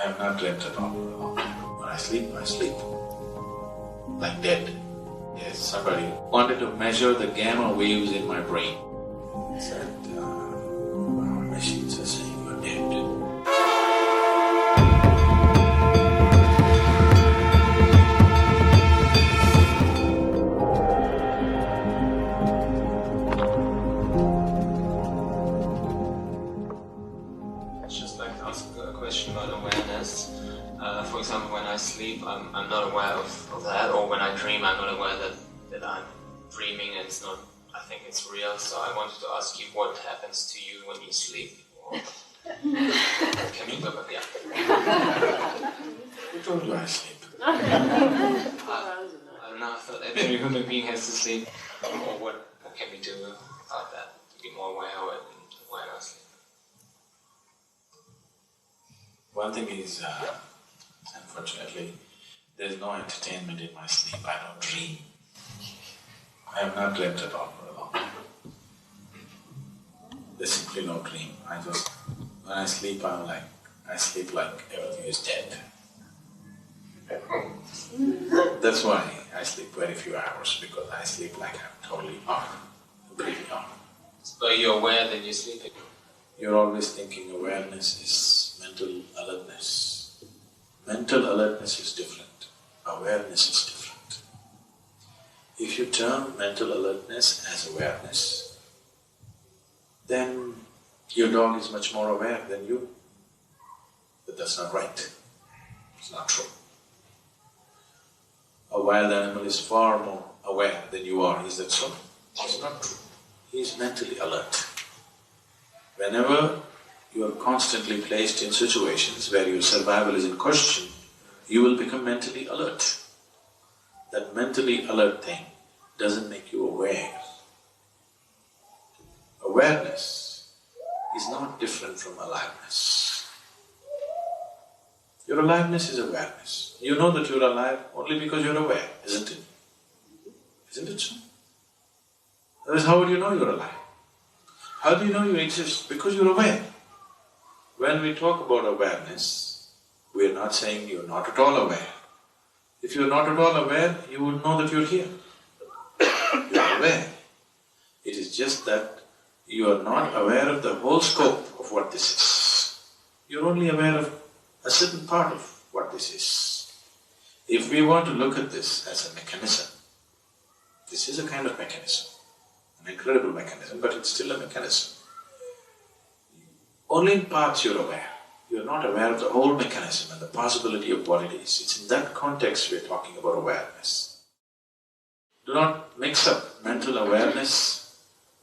I have not dreamt at all. When I sleep, like dead. Yes, somebody wanted to measure the gamma waves in my brain. Said, our machines are saying you're dead. I'd just like to ask a question about awareness. For example, when I sleep, I'm not aware of that, or when I dream, I'm not aware that I'm dreaming and it's not, I think it's real. So I wanted to ask you what happens to you when you sleep. Can you go back? Yeah. Who told you I sleep? I don't know, I thought every human being has to sleep. Or what can we do about that to be more aware of it when I sleep? One thing is, unfortunately, there's no entertainment in my sleep. I don't dream. I have not dreamt at all for a long time. There's simply no dream. When I sleep, I sleep like everything is dead. That's why I sleep very few hours, because I sleep like I'm totally off, completely off. So you're aware that you're sleeping? You're always thinking awareness is mental alertness. Mental alertness is different, awareness is different. If you term mental alertness as awareness, then your dog is much more aware than you. But that's not right, it's not true. A wild animal is far more aware than you are, is that so? It's not true. He is mentally alert. Whenever you are constantly placed in situations where your survival is in question, you will become mentally alert. That mentally alert thing doesn't make you aware. Awareness is not different from aliveness. Your aliveness is awareness. You know that you're alive only because you're aware, isn't it? Isn't it so? Otherwise, how would you know you're alive? How do you know you exist? Because you're aware. When we talk about awareness, we are not saying you're not at all aware. If you're not at all aware, you would know that you're here. You're aware. It is just that you are not aware of the whole scope of what this is. You're only aware of a certain part of what this is. If we want to look at this as a mechanism, this is a kind of mechanism, an incredible mechanism, but it's still a mechanism. Only in parts you're aware. You're not aware of the whole mechanism and the possibility of what it is. It's in that context we're talking about awareness. Do not mix up mental awareness,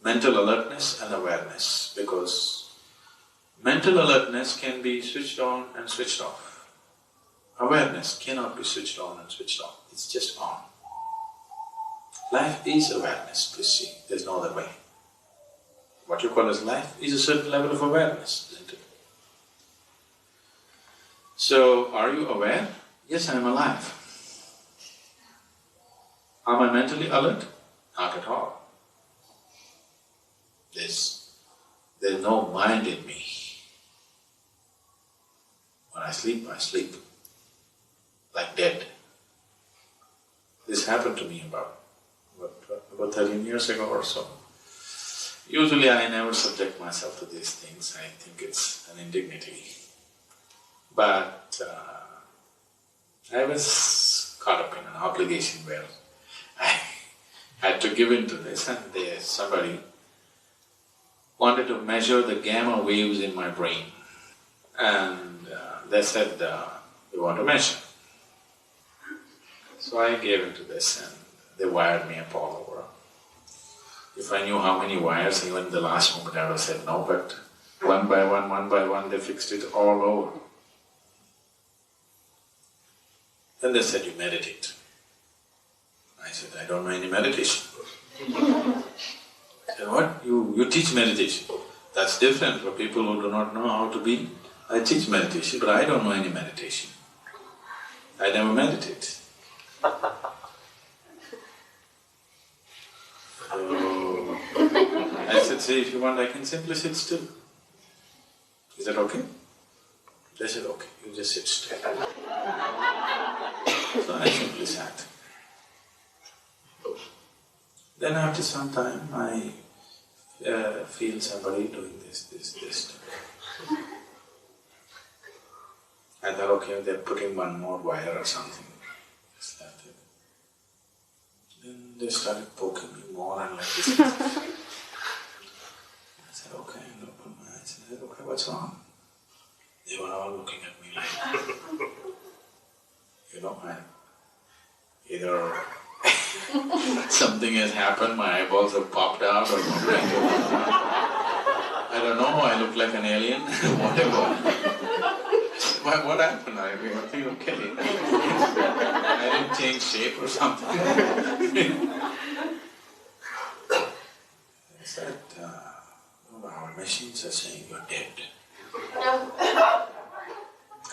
mental alertness and awareness, because mental alertness can be switched on and switched off. Awareness cannot be switched on and switched off, it's just on. Life is awareness, please see, there's no other way. What you call as life is a certain level of awareness, isn't it? So, are you aware? Yes, I am alive. Am I mentally alert? Not at all. There's no mind in me. When I sleep, like dead. This happened to me about 13 years ago or so. Usually I never subject myself to these things, I think it's an indignity. But I was caught up in an obligation where I had to give in to this, and somebody wanted to measure the gamma waves in my brain. And they said, we want to measure. So I gave in to this and they wired me up all over. If I knew how many wires, even in the last moment I would have said no, but one by one, they fixed it all over. Then they said, you meditate. I said, I don't know any meditation. They said, what? You teach meditation? That's different for people who do not know how to be. I teach meditation, but I don't know any meditation. I never meditate. So, I said, say, if you want, I can simply sit still. Is that okay? They said, okay, you just sit still. So I simply sat. Then after some time, I feel somebody doing this. I thought, okay, they're putting one more wire or something. Just that. Then they started poking me more and like this. I said, okay, and opened my eyes. I said, okay, what's wrong? They were all looking at me like, either something has happened, my eyeballs have popped out or something. I don't know, I look like an alien, whatever. What happened? I think okay. I didn't change shape or something. I said, our machines are saying you're dead.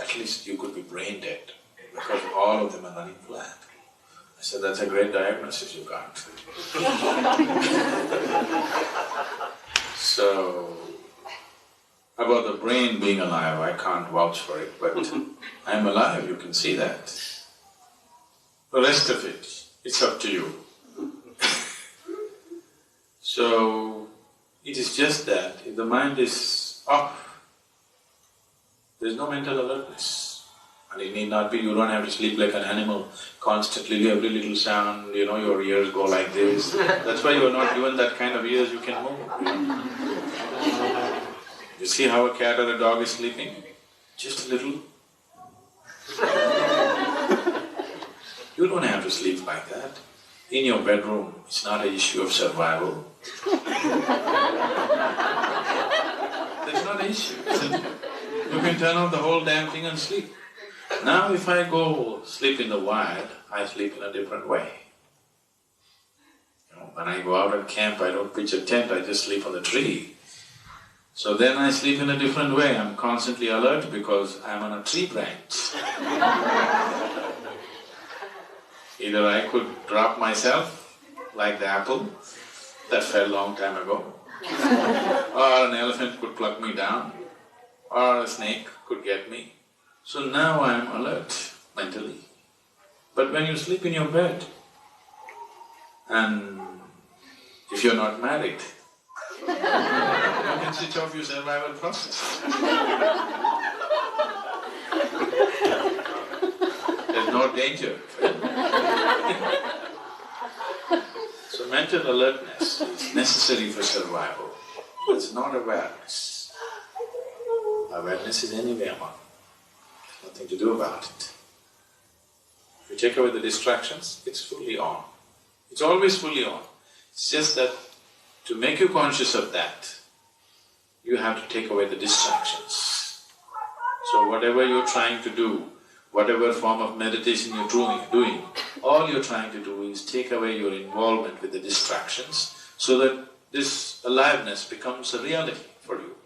At least you could be brain dead, because all of them are running flat. I said, that's a great diagnosis you got. So, about the brain being alive, I can't vouch for it, but I'm alive, you can see that. The rest of it, it's up to you. So, it is just that if the mind is off, there's no mental alertness. And it need not be, you don't have to sleep like an animal, constantly every little sound, your ears go like this. That's why you're not given that kind of ears you can move. You see how a cat or a dog is sleeping? Just a little. You don't have to sleep like that. In your bedroom, it's not an issue of survival. That's not an issue, isn't it? You can turn off the whole damn thing and sleep. Now if I go sleep in the wild, I sleep in a different way. When I go out and camp, I don't pitch a tent, I just sleep on the tree. So then I sleep in a different way, I'm constantly alert because I'm on a tree branch. Either I could drop myself, like the apple that fell long time ago, or an elephant could pluck me down, or a snake could get me. So now I'm alert mentally. But when you sleep in your bed, and if you're not married, you can switch off your survival process. There's no danger. So mental alertness is necessary for survival. It's not awareness. Awareness is anyway on. There's nothing to do about it. If you take away the distractions, it's fully on. It's always fully on. It's just that to make you conscious of that, you have to take away the distractions. So whatever you're trying to do, whatever form of meditation you're doing, all you're trying to do is take away your involvement with the distractions so that this aliveness becomes a reality for you.